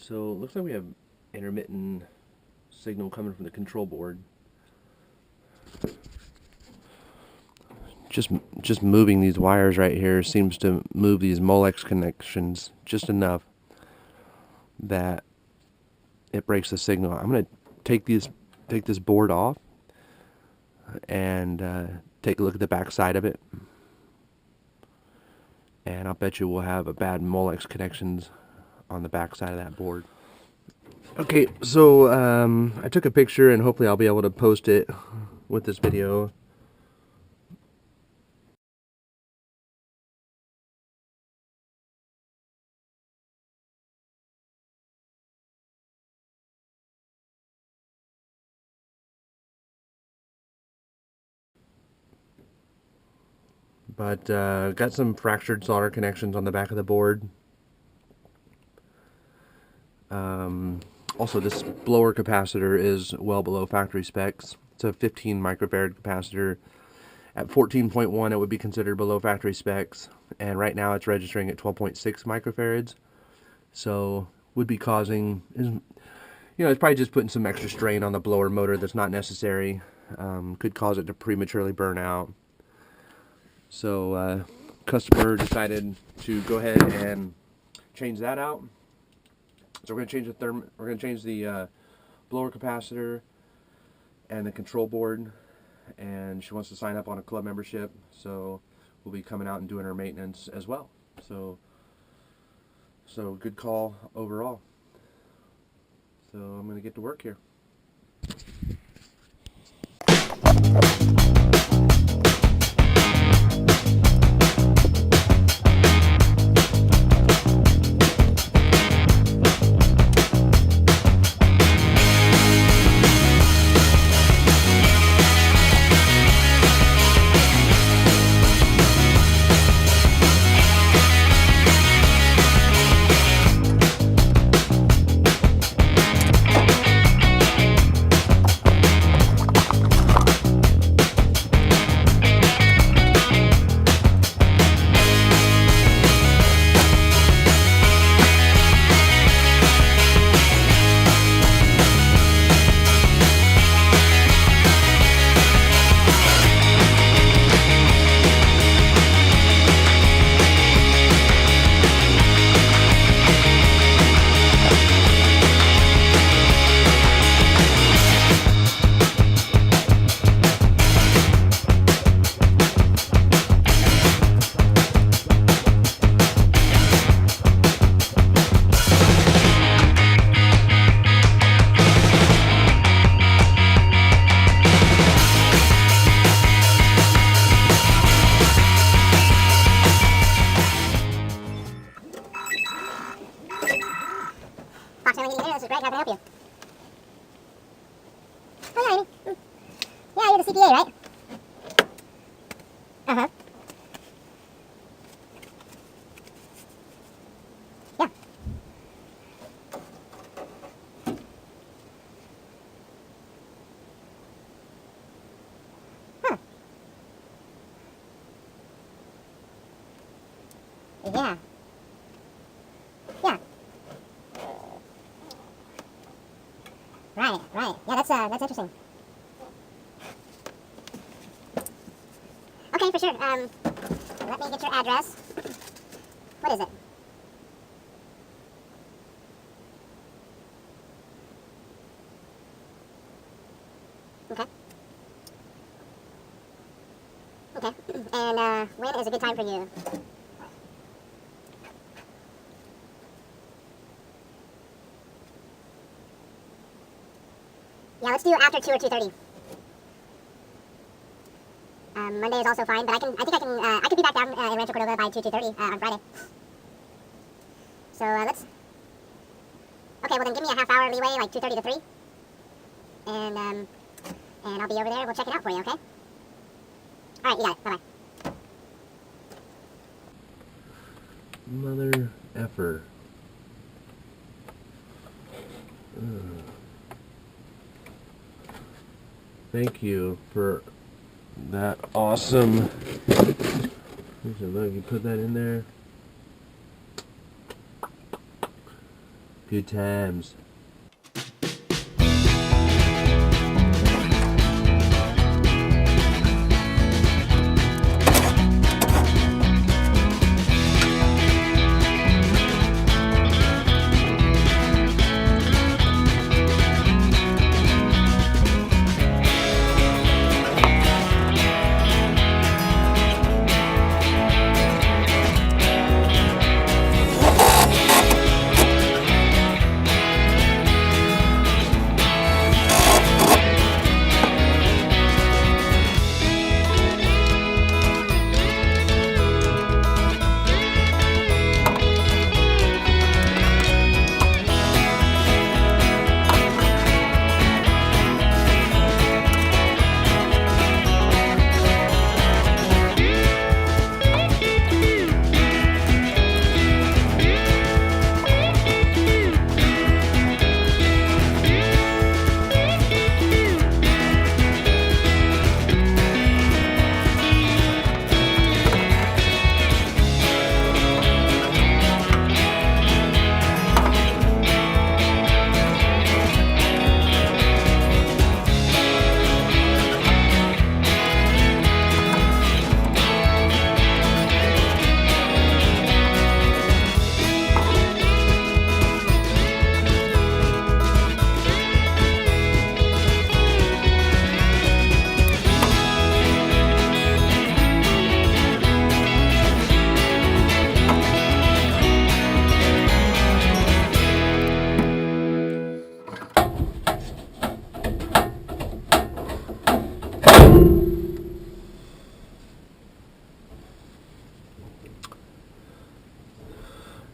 So it looks like we have intermittent signal coming from the control board. Just moving these wires right here seems to move these Molex connections just enough that it breaks the signal. I'm going to take this board off and take a look at the back side of it, and I'll bet you we'll have a bad Molex connections on the back side of that board. Okay, so I took a picture and hopefully I'll be able to post it with this video. But got some fractured solder connections on the back of the board. Also, this blower capacitor is well below factory specs. It's a 15 microfarad capacitor. At 14.1 it would be considered below factory specs, and right now it's registering at 12.6 microfarads. So would be causing, it's probably just putting some extra strain on the blower motor that's not necessary. Could cause it to prematurely burn out. So customer decided to go ahead and change that out. So we're going to change the blower capacitor and the control board, and she wants to sign up on a club membership, so we'll be coming out and doing her maintenance as well. So good call overall. So I'm going to get to work here. This is Greg. How can I help you? Oh, yeah, Amy. Yeah, you're the CPA, right? Uh-huh. Yeah. Huh. Yeah. Yeah. Right. Yeah, that's interesting. Okay, for sure. Let me get your address. What is it? Okay. Okay. And when is a good time for you? Yeah, let's do after 2 or 2:30. Monday is also fine, but I could be back down in Rancho Cordova by 2:30 on Friday. So let's. Okay, well then give me a half hour leeway, like 2:30 to 3, and I'll be over there. We'll check it out for you, okay? All right, you got it. Bye bye. Mother effer. Thank you for that awesome. Look, you put that in there. Good times.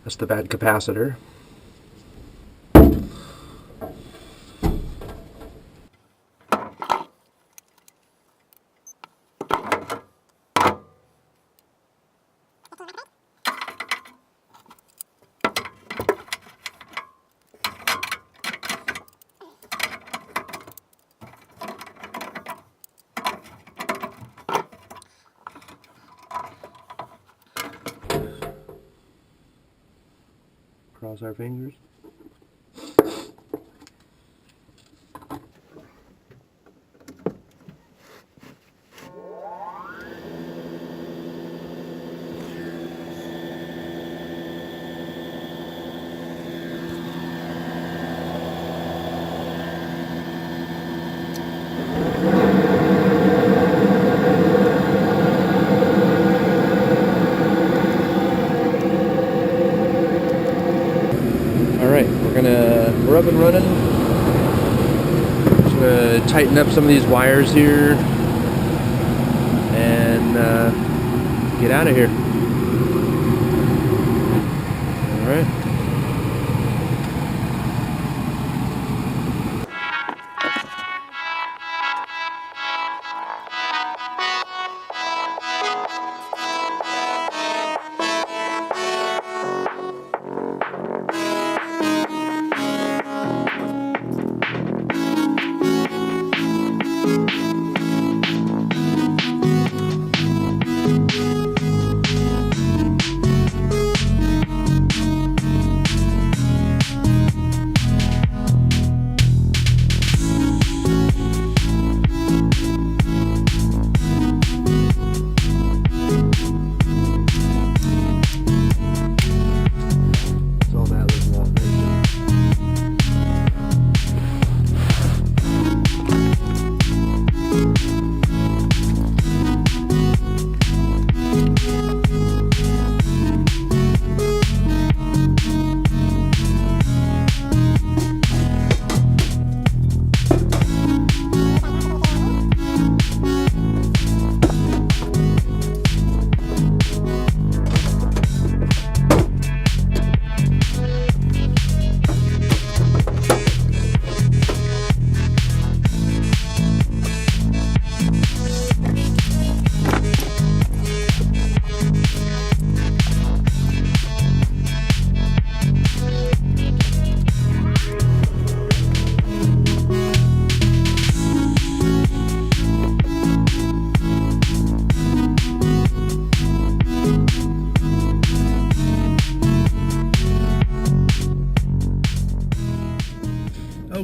That's the bad capacitor. Cross our fingers. Alright, we're up and running. Just gonna tighten up some of these wires here and get out of here. Alright.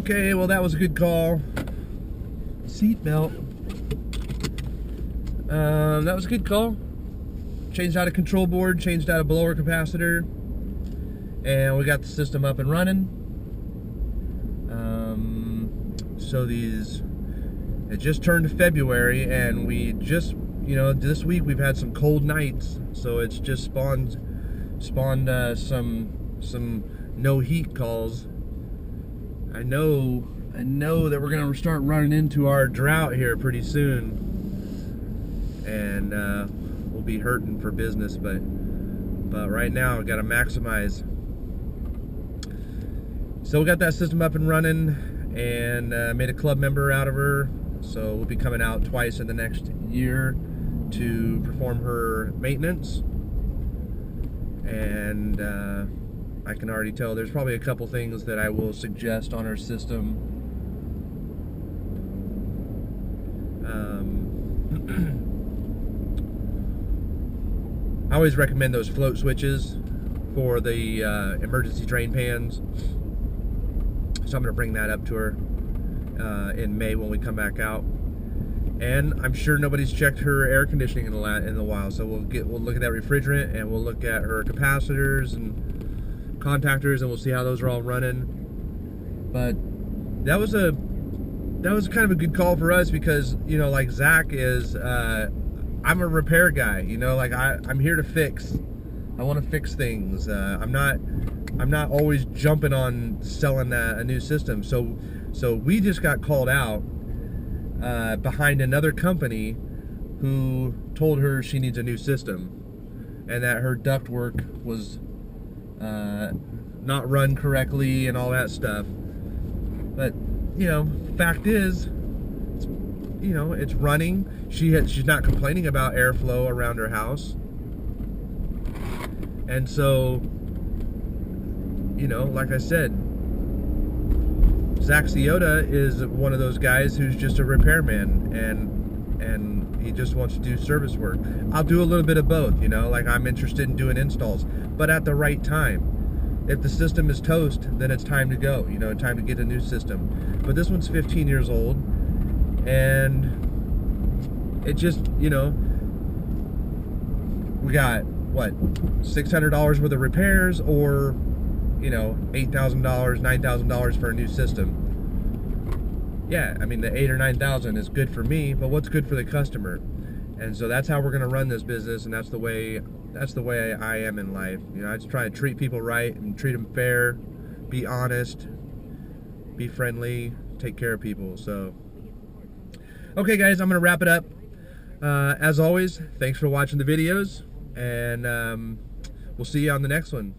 Okay, well that was a good call. Seatbelt. That was a good call. Changed out a control board, changed out a blower capacitor, and we got the system up and running. So it just turned February, and we just, this week we've had some cold nights, so it's just spawned some no heat calls. I know that we're gonna start running into our drought here pretty soon, and we'll be hurting for business. But right now, we gotta maximize. So we got that system up and running, and made a club member out of her. So we'll be coming out twice in the next year to perform her maintenance. And I can already tell there's probably a couple things that I will suggest on her system. I always recommend those float switches for the emergency drain pans. So I'm going to bring that up to her in May when we come back out. And I'm sure nobody's checked her air conditioning in a while, so we'll look at that refrigerant, and we'll look at her capacitors and contactors, and we'll see how those are all running. But that was kind of a good call for us, because like Zach is, I'm a repair guy. Like I'm here to fix. I want to fix things. I'm not always jumping on selling a new system. So we just got called out behind another company who told her she needs a new system, and that her ductwork was not run correctly and all that stuff. But fact is, it's running. She's not complaining about airflow around her house, and so like I said, Zach Ciota is one of those guys who's just a repairman, and he just wants to do service work. I'll do a little bit of both, like I'm interested in doing installs, but at the right time. If the system is toast, then it's time to go, time to get a new system. But this one's 15 years old, and it just, we got, what, $600 worth of repairs, or $8,000, $9,000 for a new system. Yeah, I mean, the $8,000 or $9,000 is good for me, but what's good for the customer? And so that's how we're going to run this business, and that's the way I am in life. I just try to treat people right and treat them fair, be honest, be friendly, take care of people. So, okay, guys, I'm going to wrap it up. As always, thanks for watching the videos, and we'll see you on the next one.